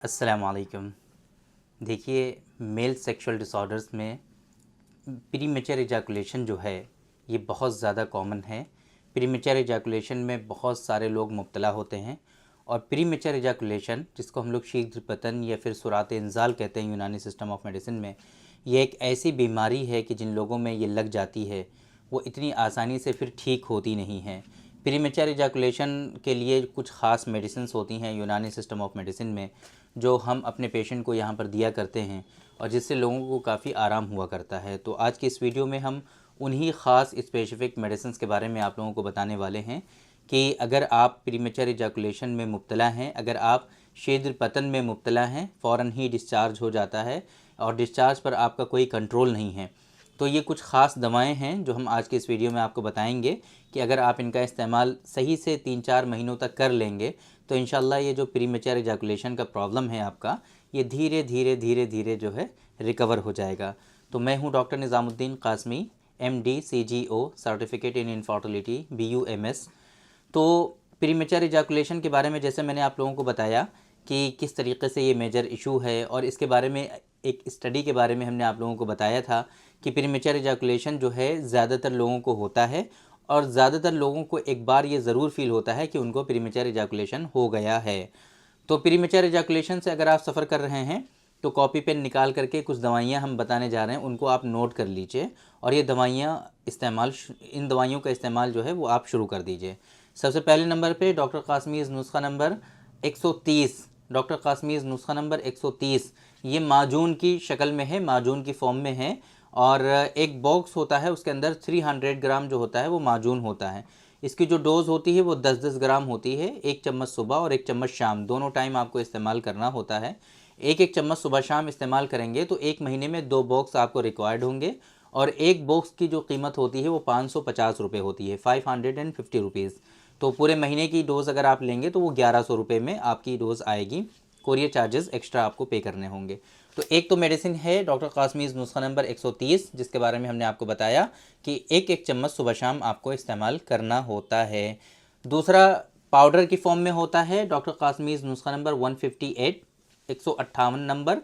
अस्सलाम वालेकुम। देखिए, मेल सेक्सुअल डिसऑर्डर्स में प्रीमेच्योर एजाकुलेशन जो है ये बहुत ज़्यादा कॉमन है। प्रीमेच्योर एजाकुलेशन में बहुत सारे लोग मुब्तला होते हैं और प्रीमेच्योर एजाकुलेशन, जिसको हम लोग शीघ्र पतन या फिर सुरात इंजाल कहते हैं यूनानी सिस्टम ऑफ मेडिसिन में, ये एक ऐसी बीमारी है कि जिन लोगों में ये लग जाती है वो इतनी आसानी से फिर ठीक होती नहीं है। प्रीमेच्योर एजाकुलेशन के लिए कुछ ख़ास मेडिसिन्स होती हैं यूनानी सिस्टम ऑफ मेडिसिन में, जो हम अपने पेशेंट को यहाँ पर दिया करते हैं और जिससे लोगों को काफ़ी आराम हुआ करता है। तो आज की इस वीडियो में हम उन्हीं ख़ास स्पेसिफ़िक मेडिसिन्स के बारे में आप लोगों को बताने वाले हैं कि अगर आप प्रीमेच्योर एजाकुलेशन में मुब्तला हैं, अगर आप शीघ्र पतन में मुब्तला हैं, फ़ौरन ही डिस्चार्ज हो जाता है और डिस्चार्ज पर आपका कोई कंट्रोल नहीं है, तो ये कुछ ख़ास दवाएं हैं जो हम आज के इस वीडियो में आपको बताएंगे कि अगर आप इनका इस्तेमाल सही से 3-4 महीनों तक कर लेंगे तो इंशाल्लाह ये जो प्रीमेच्योर एजाकुलेशन का प्रॉब्लम है आपका, ये धीरे धीरे जो है रिकवर हो जाएगा। तो मैं हूँ doctor Nizamuddin Qasmi, MD CGO, certificate in infertility, BUMS। तो प्रीमेच्योर एजाकुलेशन के बारे में जैसे मैंने आप लोगों को बताया कि किस तरीके से ये मेजर इशू है, और इसके बारे में एक स्टडी के बारे में हमने आप लोगों को बताया था कि प्रीमेच्योर एजाकुलेशन जो है ज़्यादातर लोगों को होता है और ज़्यादातर लोगों को एक बार ये ज़रूर फील होता है कि उनको प्रीमेच्योर एजाकुलेशन हो गया है। तो प्रीमेच्योर एजाकुलेशन से अगर आप सफ़र कर रहे हैं तो कॉपी पेन निकाल करके कुछ दवाइयाँ हम बताने जा रहे हैं, उनको आप नोट कर लीजिए और ये दवाइयाँ इन दवाइयों का इस्तेमाल जो है वो आप शुरू कर दीजिए। सबसे पहले नंबर पे डॉक्टर कासमीज़ नुस्खा नंबर 130, डॉक्टर कासमीज़ नुस्खा नंबर 130, ये माजून की शक्ल में है, माजून की फॉर्म में है और एक बॉक्स होता है, उसके अंदर 300 ग्राम जो होता है वो माजून होता है। इसकी जो डोज़ होती है वो 10-10 ग्राम होती है। 1 चम्मच सुबह और 1 चम्मच शाम, दोनों टाइम आपको इस्तेमाल करना होता है। एक चम्मच सुबह शाम इस्तेमाल करेंगे तो 1 महीने में 2 बॉक्स आपको रिक्वायर्ड होंगे और एक बॉक्स की जो कीमत होती है वो 550 रुपये होती है, 550 रुपीज़। तो पूरे महीने की डोज़ अगर आप लेंगे तो वो 1100 रुपये में आपकी डोज़ आएगी। कोरियर चार्जेस एक्स्ट्रा आपको पे करने होंगे। तो एक तो मेडिसिन है डॉक्टर कासमीज़ नुस्खा नंबर 130, जिसके बारे में हमने आपको बताया कि एक चम्मच सुबह शाम आपको इस्तेमाल करना होता है। दूसरा पाउडर की फॉर्म में होता है डॉक्टर कासमीज़ नुस्खा नंबर 158, 158 नंबर।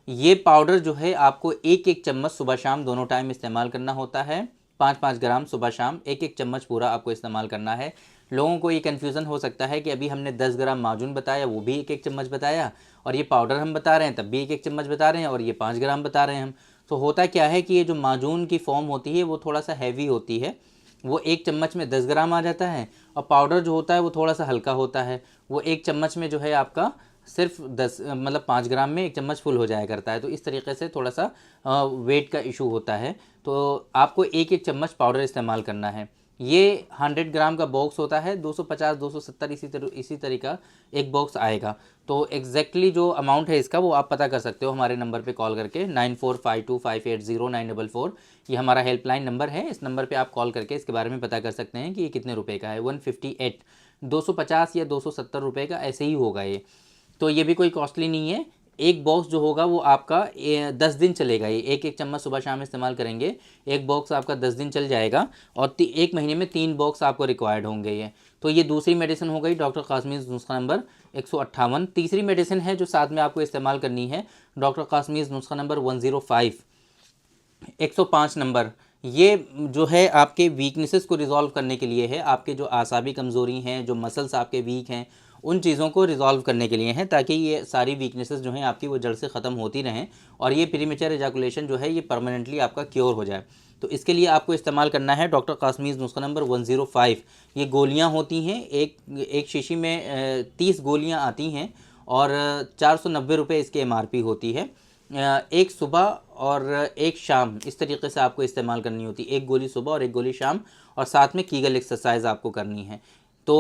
ये पाउडर जो है आपको एक चम्मच सुबह शाम दोनों टाइम इस्तेमाल करना होता है। 5-5 ग्राम सुबह शाम, एक चम्मच पूरा आपको इस्तेमाल करना है। लोगों को ये कन्फ्यूज़न हो सकता है कि अभी हमने 10 ग्राम माजून बताया, वो भी एक चम्मच बताया, और ये पाउडर हम बता रहे हैं तब भी एक चम्मच बता रहे हैं, और ये 5 ग्राम बता रहे हैं हम। तो होता क्या है कि ये जो माजून की फॉर्म होती है वो थोड़ा सा हैवी होती है, वो 1 चम्मच में 10 ग्राम आ जाता है, और पाउडर जो होता है वो थोड़ा सा हल्का होता है, वो 1 चम्मच में जो है आपका सिर्फ 5 ग्राम में 1 चम्मच फुल हो जाया करता है। तो इस तरीके से थोड़ा सा वेट का इशू होता है। तो आपको एक चम्मच पाउडर इस्तेमाल करना है। ये 100 ग्राम का बॉक्स होता है, 250-270 इसी तरीका एक बॉक्स आएगा। तो एग्जैक्टली जो अमाउंट है इसका वो आप पता कर सकते हो हमारे नंबर पे कॉल करके, 9452580944। ये हमारा हेल्पलाइन नंबर है, इस नंबर पे आप कॉल करके इसके बारे में पता कर सकते हैं कि ये कितने रुपए का है। 158, 250 या 270 रुपये का ऐसे ही होगा ये। तो ये भी कोई कॉस्टली नहीं है। एक बॉक्स जो होगा वो आपका 10 दिन चलेगा। ये एक चम्मच सुबह शाम इस्तेमाल करेंगे, एक बॉक्स आपका 10 दिन चल जाएगा और 1 महीने में 3 बॉक्स आपको रिक्वायर्ड होंगे ये। तो ये दूसरी मेडिसिन हो गई डॉक्टर कासमीज़ नुस्खा नंबर 158। तीसरी मेडिसिन है जो साथ में आपको इस्तेमाल करनी है डॉक्टर कासमीज़ नुस्खा नंबर 105, 105 नंबर। ये जो है आपके वीकनेसेस को रिजॉल्व करने के लिए है, आपके जो आसाबी कमज़ोरी हैं, जो मसल्स आपके वीक हैं, उन चीज़ों को रिजॉल्व करने के लिए है, ताकि ये सारी वीकनेसेस जो हैं आपकी वो जड़ से ख़त्म होती रहें और ये प्रीमेच्योर एजाकुलेशन जो है ये परमानेंटली आपका क्योर हो जाए। तो इसके लिए आपको इस्तेमाल करना है डॉक्टर कासमीज़ नुस्खा नंबर 105। ये गोलियाँ होती हैं, एक शीशी में 30 गोलियाँ आती हैं और 490 रुपये इसकी MRP होती है। एक सुबह और एक शाम इस तरीके से आपको इस्तेमाल करनी होती है, एक गोली सुबह और एक गोली शाम, और साथ में कीगल एक्सरसाइज आपको करनी है। तो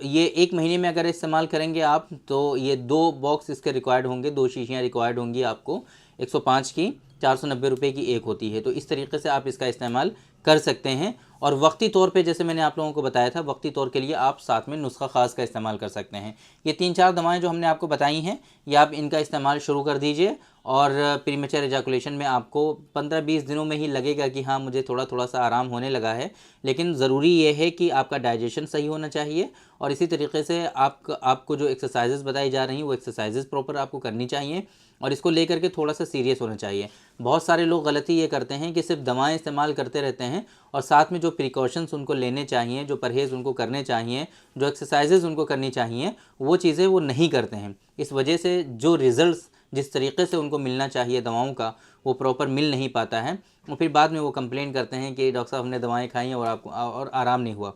ये 1 महीने में अगर इस्तेमाल करेंगे आप तो ये 2 बॉक्स इसके रिक्वायर्ड होंगे, 2 शीशियाँ रिक्वायर्ड होंगी आपको 105 की, 490 रुपये की एक होती है। तो इस तरीके से आप इसका इस्तेमाल कर सकते हैं। और वक्ती तौर पे जैसे मैंने आप लोगों को बताया था, वक्ती तौर के लिए आप साथ में नुस्खा ख़ास का इस्तेमाल कर सकते हैं। ये 3-4 दवाएं जो हमने आपको बताई हैं, ये आप इनका इस्तेमाल शुरू कर दीजिए और प्रीमेचर एजाकुलेशन में आपको 15-20 दिनों में ही लगेगा कि हाँ मुझे थोड़ा थोड़ा सा आराम होने लगा है, लेकिन ज़रूरी ये है कि आपका डाइजेशन सही होना चाहिए और इसी तरीके से आपको जो एक्सरसाइजेज़ बताई जा रही हैं वो एक्सरसाइजेज़ प्रॉपर आपको करनी चाहिए और इसको लेकर के थोड़ा सा सीरियस होना चाहिए। बहुत सारे लोग गलती ये करते हैं कि सिर्फ दवाएं इस्तेमाल करते रहते हैं और साथ में जो प्रिकॉशंस उनको लेने चाहिए, जो परहेज़ उनको करने चाहिए, जो एक्सरसाइजेज़ उनको करनी चाहिए, वो चीज़ें वो नहीं करते हैं। इस वजह से जो रिज़ल्ट्स जिस तरीके से उनको मिलना चाहिए दवाओं का वो प्रॉपर मिल नहीं पाता है और फिर बाद में वो कंप्लेन करते हैं कि डॉक्टर साहब हमने दवाएं खाई हैं और आपको और आराम नहीं हुआ।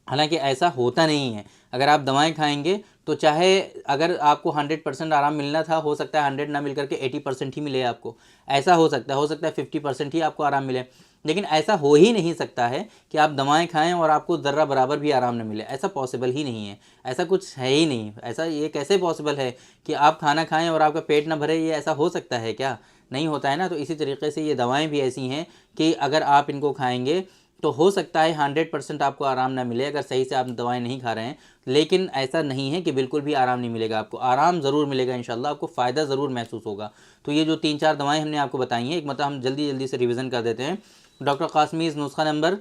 हालांकि ऐसा होता नहीं है। अगर आप दवाएं खाएंगे तो चाहे अगर आपको 100% आराम मिलना था, हो सकता है 100 ना मिल करके 80% ही मिले आपको। ऐसा हो सकता है 50% ही आपको आराम मिले, लेकिन ऐसा हो ही नहीं सकता है कि आप दवाएं खाएं और आपको ज़र्रा बराबर भी आराम न मिले। ऐसा पॉसिबल ही नहीं है, ऐसा कुछ है ही नहीं। ऐसा ये कैसे पॉसिबल है कि आप खाना खाएं और आपका पेट ना भरे? ये ऐसा हो सकता है क्या? नहीं होता है ना। तो इसी तरीके से ये दवाएं भी ऐसी हैं कि अगर आप इनको खाएंगे तो हो सकता है 100% आपको आराम ना मिले अगर सही से आप दवाएं नहीं खा रहे हैं, लेकिन ऐसा नहीं है कि बिल्कुल भी आराम नहीं मिलेगा। आपको आराम ज़रूर मिलेगा इंशाल्लाह, आपको फ़ायदा ज़रूर महसूस होगा। तो ये जो 3-4 दवाएं हमने आपको बताई हैं, एक मतलब हम जल्दी जल्दी से रिवीजन कर देते हैं। डॉक्टर कासमीज़ नुस्खा नंबर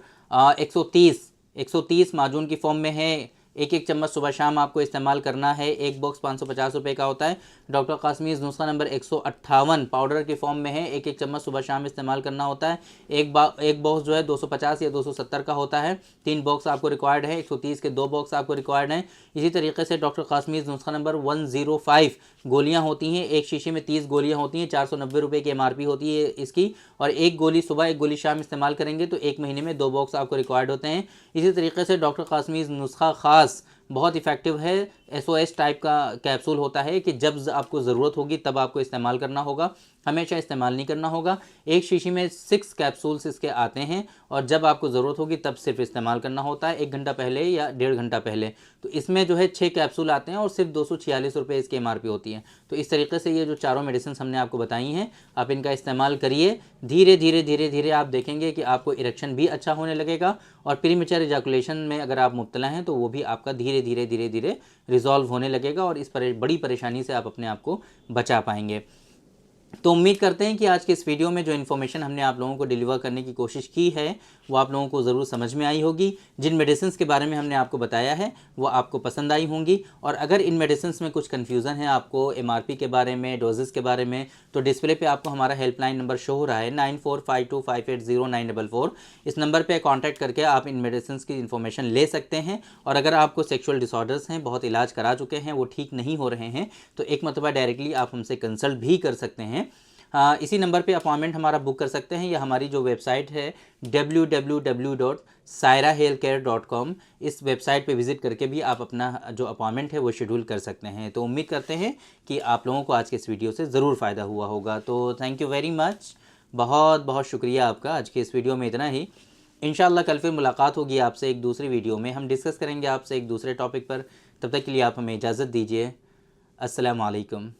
130 माजून की फॉर्म में है। एक चम्मच सुबह शाम आपको इस्तेमाल करना है। एक बॉक्स 550 रुपये का होता है। डॉक्टर कासमीज़ नुस्खा नंबर 158 पाउडर की फॉर्म में है। एक चम्मच सुबह शाम इस्तेमाल करना होता है। एक बॉक्स जो है 250 या 270 का होता है। 3 बॉक्स आपको रिक्वायर्ड है। 130 के 2 बॉक्स आपको रिक्वायर्ड हैं। इसी तरीके से डॉक्टर कासमीज़ नुस्खा नंबर 105 गोलियाँ होती हैं। एक शीशी में 30 गोलियाँ होती हैं। 490 रुपये की MRP होती है इसकी, और एक गोली सुबह एक गोली शाम इस्तेमाल करेंगे तो 1 महीने में 2 बॉक्स आपको रिक्वायर्ड होते हैं। इसी तरीके से डॉक्टर कासमीज़ नुस्खा ख़ास बहुत इफ़ेक्टिव है। SOS टाइप का कैप्सूल होता है कि जब आपको ज़रूरत होगी तब आपको इस्तेमाल करना होगा, हमेशा इस्तेमाल नहीं करना होगा। एक शीशी में 6 कैप्सूल्स इसके आते हैं और जब आपको ज़रूरत होगी तब सिर्फ इस्तेमाल करना होता है, 1 घंटा पहले या 1.5 घंटा पहले। तो इसमें जो है 6 कैप्सूल आते हैं और सिर्फ 246 रुपये इसकी MRP होती है। तो इस तरीके से ये जो चारों मेडिसिन हमने आपको बताई हैं, आप इनका इस्तेमाल करिए। धीरे धीरे आप देखेंगे कि आपको इरेक्शन भी अच्छा होने लगेगा और प्रीमेचर इजैकुलेशन में अगर आप मुब्तला हैं तो वो भी आपका धीरे धीरे रिजॉल्व होने लगेगा और इस बड़ी परेशानी से आप अपने आप को बचा पाएंगे। तो उम्मीद करते हैं कि आज के इस वीडियो में जो इन्फॉर्मेशन हमने आप लोगों को डिलीवर करने की कोशिश की है वो आप लोगों को ज़रूर समझ में आई होगी। जिन मेडिसिन के बारे में हमने आपको बताया है वो आपको पसंद आई होंगी, और अगर इन मेडिसिन में कुछ कन्फ्यूज़न है आपको MRP के बारे में, डोजेज़ के बारे में, तो डिस्प्ले पे आपको हमारा हेल्पलाइन नंबर शो हो रहा है 9452580944। इस नंबर पर कॉन्टैक्ट करके आप इन मेडिसिन की इन्फॉर्मेशन ले सकते हैं। और अगर आपको सेक्शुअल डिसऑर्डर्स हैं, बहुत इलाज करा चुके हैं, वो ठीक नहीं हो रहे हैं, तो एक मरतबा डायरेक्टली आप हमसे कंसल्ट भी कर सकते हैं। इसी नंबर पे अपॉइंटमेंट हमारा बुक कर सकते हैं या हमारी जो वेबसाइट है www.sairahealthcare.com, इस वेबसाइट पे विज़िट करके भी आप अपना जो अपॉइंटमेंट है वो शेड्यूल कर सकते हैं। तो उम्मीद करते हैं कि आप लोगों को आज के इस वीडियो से ज़रूर फ़ायदा हुआ होगा। तो थैंक यू वेरी मच, बहुत बहुत शुक्रिया आपका। आज के इस वीडियो में इतना ही। इंशाल्लाह कल फिर मुलाकात होगी आपसे एक दूसरी वीडियो में, हम डिस्कस करेंगे आपसे एक दूसरे टॉपिक पर। तब तक के लिए आप हमें इजाज़त दीजिए। अस्सलामु अलैकुम।